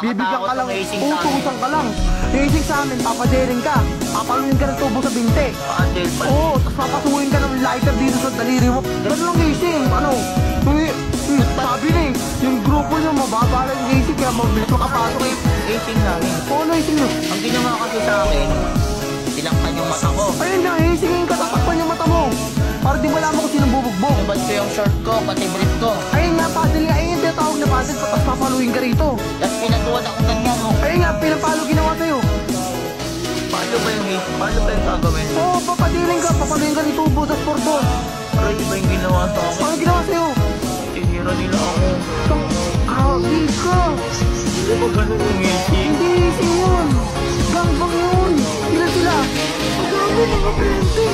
Bibigyan ka lang, Nakakatakot ang racing sa amin. utusan ka lang. Racing sa amin, papadering ka. Papaluin ka ng tubo sa binte. Paandel pa. Oo, tapos papasuhin ka ng lighter dito sa daliri mo. Ganun lang racing, ano? Sabi na eh, yung grupo nyo mababa lang racing kaya mabilis makapasok eh. Racing namin. Oo, racing nyo. Ang ginawa kasi sa akin, tinakpan yung mata ko. Ayun na, racing ka, tatakpan yung mata mo. Para di malaman kung sinong bubugbog. Nabad ko yung short ko, pati brief ko. Ayun nga, paddle nga, ayun yung tinatawag na paddle, tapos papaluin ka rito. Tapos pinatuwad ako ganyan, oh. Ayun nga, pinapalo ginawa sa'yo. Paano ba yung gagawin? Oo, papaluin ka ng tubo sa sport. Pero iba yung ginawa sa akin. Ano ginawa sa'yo? Tinira nila ako. Grabe ka! Hindi ba ganun yung racing? Hindi racing yun! Gangbang yun! Ilan sila? Ang grabe mga 20!